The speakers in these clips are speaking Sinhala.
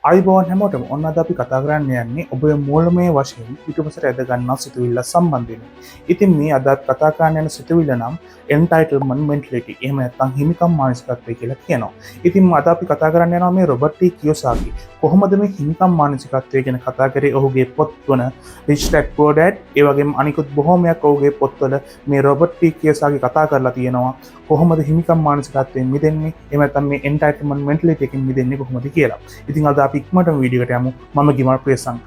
අයිබෝන් හැමෝටම ඔන්න අද අපි කතා කරන්න යන්නේ ඔබේ මූලමය වශයෙන් පිටුපසට ඇද ගන්නා සිතුවිල්ල සම්බන්ධයෙන්. ඉතින් මේ අද කතා කරන්න යන සිතුවිල්ල නම් එන්ටයිටල්මන්ට් මෙන්ටැලිටි එහෙම නැත්නම් හිමිකම් මානසිකත්වය කියලා කියනවා. ඉතින් අද අපි කතා කරන්න යනවා මේ රොබර්ට් ටී කියෝසාකි කොහොමද මේ හිමිකම් මානසිකත්වය ගැන කතා කරේ ඔහුගේ පොත්වල රිච් ඩැඩ් පුවර් ඩැඩ් ඒ වගේම අනිකුත් බොහෝමයක් ඔහුගේ පොත්වල මේ රොබර්ට් ටී කියෝසාකි කතා කරලා තියෙනවා කොහොමද හිමිකම් මානසිකත්වයෙන් මිදෙන්නේ එහෙම නැත්නම් මේ එන්ටයිටල්මන්ට් මෙන්ටැලිටි එකෙන් මිදෙන්නේ කොහොමද කියලා. ඉතින් අද අපි ඉක්මනටම වීඩියෝ එකට යමු. මම ගිමල් ප්‍රියසංක.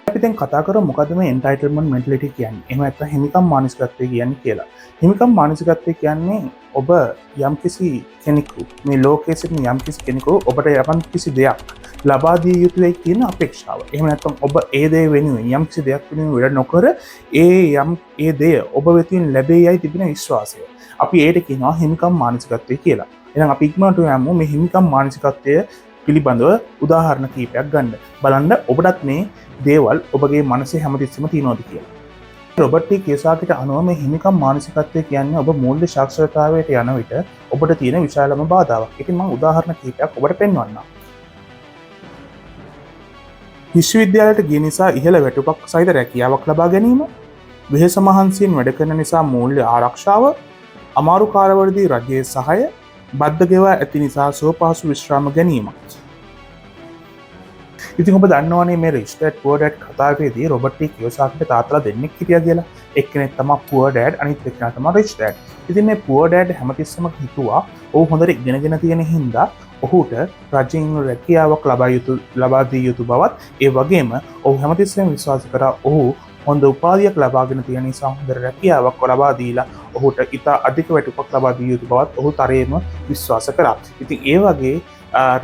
අපි දැන් කතා කරමු මොකද්ද මේ එන්ටයිටල්මන්ට් මෙන්ටැලිටි කියන්නේ. එහෙම නැත්නම් හිමිකම් මානසිකත්වය කියන්නේ කියලා. හිමිකම් මානසිකත්වය කියන්නේ ඔබ යම්කිසි කෙනෙකු මේ ලෝකයේ සිටින යම්කිසි කෙනෙකු ඔබට යම්කිසි දෙයක් ලබා දිය යුතුයි කියන අපේක්ෂාව. එහෙම නැත්නම් ඔබ ඒ දේ වෙනුවෙන් යම්කිසි දෙයක් වෙනුවෙන් වැඩ නොකර ඒ දේ ඔබ වෙතින් ලැබෙයියි තිබෙන විශ්වාසය. අපි ඒකට කියනවා හිමිකම් මානසිකත්වය කියලා. එහෙනම් අපි ඉක්මනට යමු මේ හිමිකම් මානසිකත්වය පිළිබඳව උදාහරණ කීපයක් ගන්න. බලන්න ඔබටත් මේ දේවල් ඔබගේ මනසේ හැමතිස්සෙම තියෙනවද කියලා. රොබර්ට් ටී කියෝසාකිට අනුව මේ හිමිකම් මානසිකත්වය කියන්නේ ඔබ මූල්‍ය සාක්ෂරතාවයට යන විට ඔබට තියෙන විශාලම බාධාවක්. ඉතින් මම උදාහරණ කීපයක් ඔබට පෙන්වන්නම්. විශ්වවිද්‍යාලයට ගිය නිසා ඉහළ වැටුපක් සහිත රැකියාවක් ලබා ගැනීම, වෙහෙස මහන්සියෙන් වැඩ කරන නිසා මූල්‍ය ආරක්ෂාව, අමාරු කාර්යවලදී රජයේ සහාය, බද්ධ ගෙවා ඇති නිසා සුවපහසු විශ්‍රාම ගැනීම. ඉතින් ඔබ දන්නවනේ මේ reach dad පුවර් dad කතාවේදී Robert T කියෝසාකිට තාත්තලා දෙන්නෙක් හිටියා කියලා. එක්කෙනෙක් තමයි පුවර් ඩැඩ් අනිත් එක්කෙනා තමයි රිච් ඩැඩ්. ඉතින් මේ පුවර් ඩැඩ් හැමතිස්සෙම හිතුවා ඔහු හොඳට ඉගෙනගෙන තියෙන හින්දා ඔහුට රජයෙන් රැකියාවක් ලබා දිය යුතු බවත් ඒ වගේම ඔහු හැමතිස්සෙම විශ්වාස කරා ඔහු හොඳ උපාධියක් ලබාගෙන තියෙන නිසා හොඳ රැකියාවක් ලබා දීලා ඔහුට ඉතා අධික වැටුපක් ලබා දිය යුතු බවත් ඔහු තරයේම විශ්වාස කරා. ඉතින් ඒ වගේ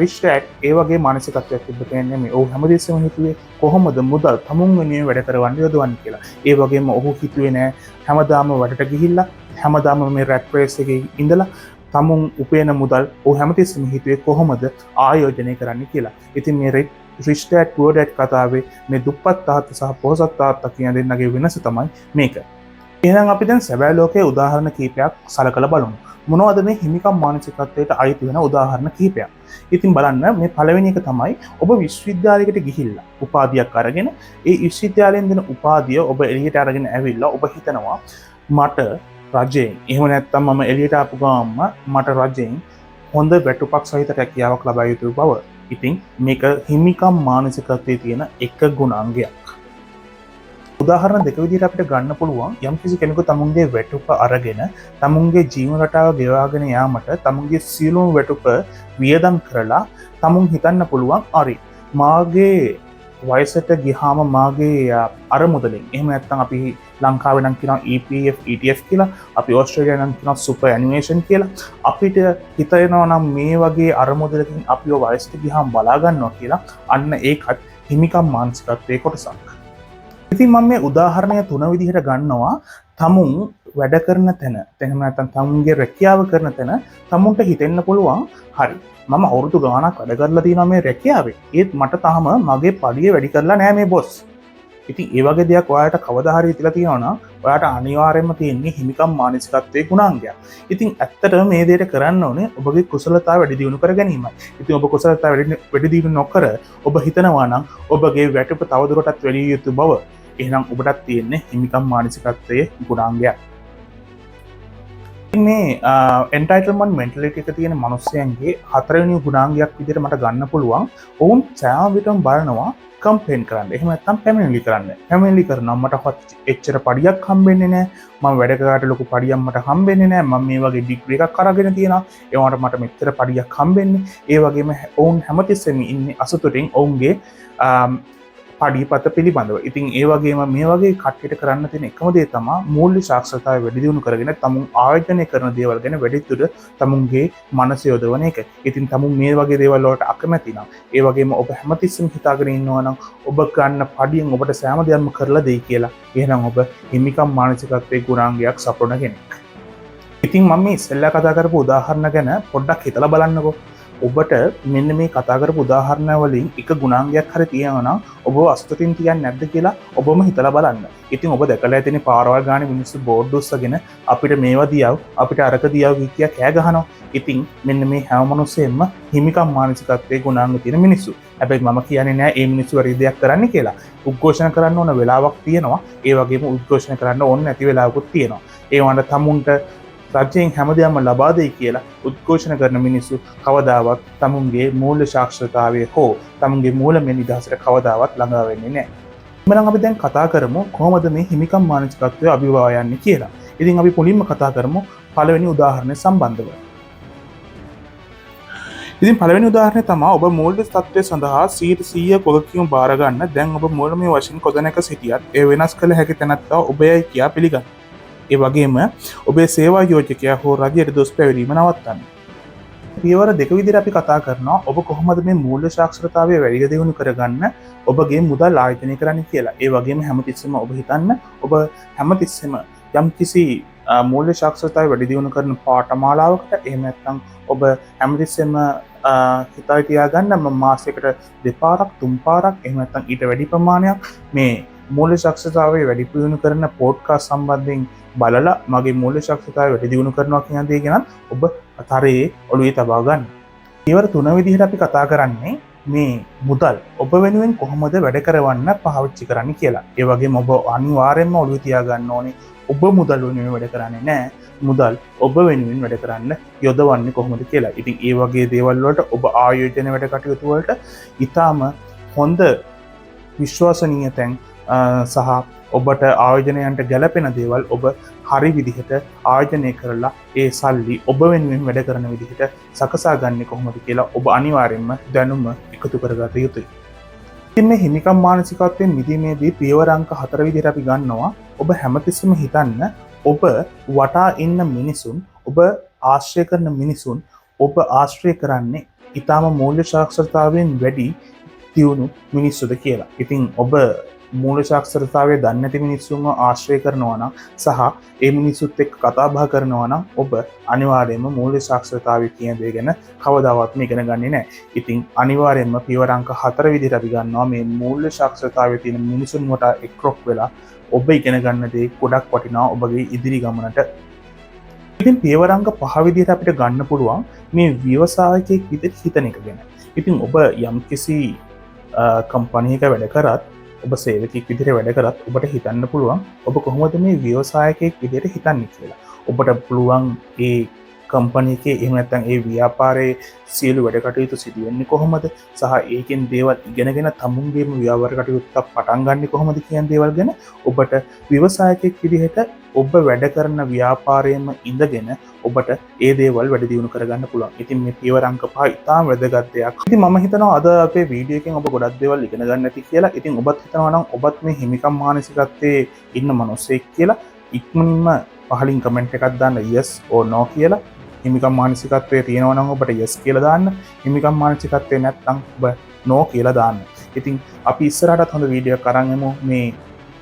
රිච් ඩැඩ් ඒ වගේ මානසිකත්වයක් තිබ්බ කෙනෙක් නෙමෙයි. ඔහු හැමදෙස්සම හිතුවේ කොහොමද මුදල් තමුන් වෙනුවෙන් වැඩ කරවන්න යොදවන්නේ කියලා. ඒ වගේම ඔහු හිතුවේ නෑ හැමදාම වැඩට ගිහිල්ලා හැමදාම මේ රැට් රේස් එකේ ඉඳලා තමුන් උපයන මුදල් ඔහු හැමතිස්සම හිතුවේ කොහොමද ආයෝජනය කරන්න කියලා. ඉතින් මේ රිච් ඩැඩ් පුවර් ඩැඩ් කතාවේ මේ දුප්පත් තාත්තා සහ පොහොසත් තාත්තා කියන දෙන්නගේ වෙනස තමයි මේක. එහෙනම් අපි දැන් සැබෑ ලෝකයේ උදාහරණ කීපයක් සලකලා බලමු. මොනවද මේ හිමිකම් මානසිකත්වයට අයිති වෙන උදාහරණ කීපයක්. ඉතින් බලන්න මේ පළවෙනි එක තමයි ඔබ විශ්වවිද්‍යාලයකට ගිහිල්ලා උපාධියක් අරගෙන ඒ විශ්වවිද්‍යාලයෙන් දෙන උපාධිය ඔබ එළියට අරගෙන ඇවිල්ලා ඔබ හිතනවා මට රජයෙන් එහෙම නැත්නම් මම එළියට ආපු ගාම මට රජයෙන් හොඳ වැටුපක් සහිත රැකියාවක් ලබා යුතු බව. ඉතින් මේක හිමිකම් මානසිකත්වයේ තියෙන එක ගුණාංගයක්. උදාහරණ දෙක විදිහට අපිට ගන්න පුළුවන්. යම්කිසි කෙනෙකු තමුන්ගේ වැටුප අරගෙන තමුන්ගේ ජීවන රටාව ගෙවාගෙන යාමට තමුන්ගේ සියලුම වැටුප වියදම් කරලා තමුන් හිතන්න පුළුවන් හරි මාගේ වයසට ගියාම මාගේ අරමුදලින් එහෙම නැත්නම් අපි ලංකාවේ නම් කියනවා EPF ETF කියලා, අපි ඕස්ට්‍රේලියාවේ නම් කියනවා සුපර් ඇනිමේෂන් කියලා. අපිට හිතෙනවා නම් මේ වගේ අරමුදලකින් අපිව වයසට ගියාම බලා ගන්නවා කියලා. අන්න ඒකත් හිමිකම් මානසිකත්වයේ කොටසක්. ඉතින් මම මේ උදාහරණය තුන විදිහට ගන්නවා. තමුන් වැඩ කරන තැන, එහෙම නැත්නම් තමුන්ගේ රැකියාව කරන තැන තමුන්ට හිතෙන්න පුළුවන් හරි මම අවුරුදු ගාණක් වැඩ කරලා තියෙනවා මේ රැකියාවේ. ඒත් මට තාම මගේ පඩිය වැඩි කරලා නැහැ මේ බොස්. ඉතින් ඒ වගේ දෙයක් ඔයාලට කවදා හරි හිතලා තියෙනවා නම් ඔයාලට අනිවාර්යයෙන්ම තියෙන්නේ හිමිකම් මානසිකත්වයේ ගුණාංගයක්. ඉතින් ඇත්තටම මේ දෙයට කරන්න ඕනේ ඔබගේ කුසලතාව වැඩි දියුණු කර ගැනීමයි. ඉතින් ඔබ කුසලතාව වැඩි දියුණු නොකර ඔබ හිතනවා නම් ඔබගේ වැටුප තවදුරටත් වැඩි යුතු බව. එහෙනම් ඔබටත් තියෙන්නේ හිමිකම් මානසිකත්වයේ ගුණාංගයක්. මේ එන්ටයිටල්මන්ට් මෙන්ටැලිටි එක තියෙන මිනිස්සුන්ගේ හතරවෙනි ගුණාංගයක් විදිහට මට ගන්න පුළුවන්. ඔවුන් සෑම විටම බලනවා කම්ප්ලේන් කරන්න. එහෙම නැත්නම් පැමිණිලි කරන්න. පැමිණිලි කරනවා මට එච්චර පඩියක් හම්බෙන්නේ නැහැ. මම වැඩ කරාට ලොකු පඩියක් මට හම්බෙන්නේ නැහැ. මම මේ වගේ ඩිග්‍රී එකක් අරගෙන තියෙනවා. ඒ වුණාට මට මෙච්චර පඩියක් හම්බෙන්නේ. ඒ වගේම ඔවුන් හැමතිස්සෙම ඉන්නේ අසතුටින් ඔවුන්ගේ පඩිපත පිළිබඳව. ඉතින් ඒ වගේම මේ වගේ කට්ටියට කරන්න තියෙන එකම දේ තමයි මූල්‍ය සාක්ෂරතාවය වැඩි දියුණු කරගෙන තමුන් ආයෝජනය කරන දේවල් ගැන වැඩිදුර තමුන්ගේ මනස යොදවන එක. ඉතින් තමුන් මේ වගේ දේවල් වලට අකමැති නම් ඒ වගේම ඔබ හැමතිස්සෙම හිතාගෙන ඉන්නවා නම් ඔබ ගන්න පඩියෙන් ඔබට සෑම දෙයක්ම කරලා දෙයි කියලා. එහෙනම් ඔබ හිමිකම් මානසිකත්වයේ ගුණාංගයක් සපුරන කෙනෙක්. ඉතින් මම මේ ඉස්සෙල්ලා කතා කරපු උදාහරණ ගැන පොඩ්ඩක් හිතලා බලන්නකෝ. ඔබට මෙන්න මේ කතා කරපු උදාහරණ වලින් එක ගුණාංගයක් හරි තියෙනවා නම් ඔබ අස්තතින් තියන්නේ නැද්ද කියලා ඔබම හිතලා බලන්න. ඉතින් ඔබ දැකලා ඇතිනේ පාරවල් ගානේ මිනිස්සු බෝඩ් උස්සගෙන අපිට මේවා දියව අපිට අරක දියව කිය කෑ ගහනවා. ඉතින් මෙන්න මේ හැම මිනිස්සෙම හිමිකම් මානසිකත්වයේ ගුණාංග තියෙන මිනිස්සු. හැබැයි මම කියන්නේ නෑ මේ මිනිස්සු වැඩි දෙයක් කරන්න කියලා. උද්ඝෝෂණ කරන්න ඕන වෙලාවක් තියෙනවා. ඒ වගේම උද්ඝෝෂණ කරන්න ඕන නැති වෙලාවකුත් තියෙනවා. ඒ වුණාට තමුන්ට රජයෙන් හැමදේම ලබා දෙයි කියලා උද්ඝෝෂණ කරන මිනිස්සු කවදාවත් තමුන්ගේ මූල්‍ය සාක්ෂරතාවය හෝ තමුන්ගේ මූලමය නිදහසට කවදාවත් ළඟා වෙන්නේ නැහැ. එහෙනම් අපි දැන් කතා කරමු කොහොමද මේ හිමිකම් මානසිකත්වය අභිභවා යන්නේ කියලා. ඉතින් අපි මුලින්ම කතා කරමු පළවෙනි උදාහරණය සම්බන්ධව. ඉතින් පළවෙනි උදාහරණය තමයි ඔබ මූල්‍ය තත්ත්වය සඳහා 100% වගකීම් බාර ගන්න. දැන් ඔබ මූලමය වශයෙන් කොතැනක සිටියත් ඒ වෙනස් කළ හැකි තැනත්තා ඔබයි කියා පිළිගන්න. ඒ වගේම ඔබේ සේවා යෝජකයා හෝ රජයට දොස් පැවරීම නවත්තන්න. පියවර දෙක විදිහට අපි කතා කරනවා ඔබ කොහොමද මේ මූල්‍ය සාක්ෂරතාවය වැඩි දියුණු කරගන්න ඔබගේ මුදල් ආයෝජනය කරන්න කියලා. ඒ වගේම හැමතිස්සෙම ඔබ හිතන්න ඔබ හැමතිස්සෙම යම්කිසි මූල්‍ය සාක්ෂරතාවය වැඩි දියුණු කරන පාඨමාලාවකට එහෙම නැත්නම් ඔබ හැමතිස්සෙම හිතලා තියාගන්න මාසයකට දෙපාරක් තුන් පාරක් එහෙම නැත්නම් ඊට වැඩි ප්‍රමාණයක් මේ මූල්‍ය සාක්ෂරතාවය වැඩි දියුණු කරන පොඩ්කාස්ට් සම්බන්ධයෙන් බලලා මගේ මූල්‍ය සාක්ෂරතාවය වැඩි දියුණු කරනවා කියන දේ ගැන ඔබ අතරේ ඔළුවේ තබා ගන්න. ඊවර තුන විදිහට අපි කතා කරන්නේ මේ මුදල් ඔබ වෙනුවෙන් කොහොමද වැඩ කරවන්න පාවිච්චි කරන්න කියලා. ඒ වගේම ඔබ අනිවාර්යයෙන්ම ඔළුවේ තියා ගන්න ඕනේ ඔබ මුදල් වෙනුවෙන් වැඩ කරන්නේ නැහැ. මුදල් ඔබ වෙනුවෙන් වැඩ කරන්න යොදවන්නේ කොහොමද කියලා. ඉතින් ඒ වගේ දේවල් වලට ඔබ ආයෝජන වැඩ කටයුතු වලට ඊටාම හොඳ විශ්වාසනීය තැන් සහ ඔබට ආයෝජනයන්ට ගැලපෙන දේවල් ඔබ හරි විදිහට ආයෝජනය කරලා ඒ සල්ලි ඔබ වෙනුවෙන් වැඩ කරන විදිහට සකසා ගන්න කොහොමද කියලා ඔබ අනිවාර්යෙන්ම දැනුම එකතු කරගත යුතුයි. ඉතින් මේ හිමිකම් මානසිකත්වයෙන් මිදීමේදී පියවර අංක 4 විදිහට අපි ගන්නවා ඔබ හැමතිස්සෙම හිතන්න ඔබ වටා ඉන්න මිනිසුන් ඔබ ආශ්‍රය කරන මිනිසුන් ඔබ ආශ්‍රය කරන්නේ ඊටාම මූල්‍ය සාක්ෂරතාවයෙන් වැඩි දියුණු මිනිස්සුද කියලා. ඉතින් ඔබ මූල්‍ය සාක්ෂරතාවය දන්නේ නැති මිනිස්සුන්ව ආශ්‍රය කරනවා නම් සහ ඒ මිනිස්සුත් එක්ක කතා බහ කරනවා නම් ඔබ අනිවාර්යයෙන්ම මූල්‍ය සාක්ෂරතාවය කියන දේ ගැන කවදාවත්ම ඉගෙන ගන්නේ නැහැ. ඉතින් අනිවාර්යයෙන්ම පියවර අංක 4 විදිහට අපි ගන්නවා මේ මූල්‍ය සාක්ෂරතාවයේ තියෙන මිනිසුන් වට එක්රොක් වෙලා ඔබ ඉගෙන ගන්න දේ ගොඩක් වටිනවා ඔබගේ ඉදිරි ගමනට. ඉතින් පියවර අංක 5 විදිහට අපිට ගන්න පුළුවන් මේ ව්‍යවසායකයෙක් විදිහට හිතන එක ගැන. ඉතින් ඔබ යම්කිසි කම්පැනි එකක වැඩ කරත් ඔබ සේවකයෙක් විදිහට වැඩ කරත් ඔබට හිතන්න පුළුවන් ඔබ කොහොමද මේ ව්‍යවසායකයෙක් විදිහට හිතන්නේ කියලා. ඔබට පුළුවන් ඒ කම්පැනි එකේ එහෙම නැත්නම් ඒ ව්‍යාපාරයේ සියලු වැඩ කටයුතු සිදු වෙන්නේ කොහොමද සහ ඒකෙන් දේවල් ඉගෙනගෙන තමුන්ගේම ව්‍යාපාර කටයුත්ත පටන් ගන්න කොහොමද කියන දේවල් ගැන ඔබට ව්‍යවසායකයෙක් විදිහට ඔබ වැඩ කරන ව්‍යාපාරයේම ඉඳගෙන ඔබට ඒ දේවල් වැඩි දියුණු කරගන්න පුළුවන්. ඉතින් මේ පියවර අංක 5 ඉතාම වැදගත් දෙයක්. ඉතින් මම හිතනවා අද අපේ වීඩියෝ එකෙන් ඔබ ගොඩක් දේවල් ඉගෙන ගන්න ඇති කියලා. ඉතින් ඔබත් හිතනවා නම් ඔබත් මේ හිමිකම් මානසිකත්වයේ ඉන්න මිනිස්සෙක් කියලා ඉක්මනින්ම පහලින් කමෙන්ට් එකක් දාන්න yes or no කියලා. හිමිකම් මානසිකත්වයේ තියෙනවා නම් ඔබට yes කියලා දාන්න. හිමිකම් මානසිකත්වයේ නැත්නම් ඔබ no කියලා දාන්න. ඉතින් අපි ඉස්සරහටත් හොඳ වීඩියෝ එකක් අරන් එමු මේ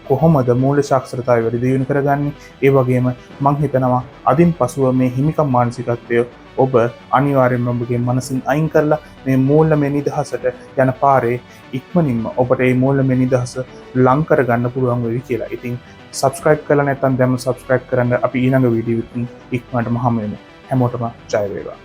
කොහොමද මූල්‍ය සාක්ෂරතාවය වැඩි දියුණු කරගන්නේ. ඒ වගේම මම හිතනවා අදින් පසුව මේ හිමිකම් මානසිකත්වය ඔබ අනිවාර්යයෙන්ම ඔබගේ මනසින් අයින් කරලා මේ මූල්‍යමය නිදහසට යන පාරේ ඉක්මනින්ම ඔබට මේ මූල්‍යමය නිදහස ලං කරගන්න පුළුවන් වෙයි කියලා. ඉතින් subscribe කරලා නැත්නම් දැන්ම subscribe කරන්න. අපි ඊළඟ වීඩියෝ එකකින් ඉක්මනටම හමු වෙමු. හැමෝටම ජය වේවා.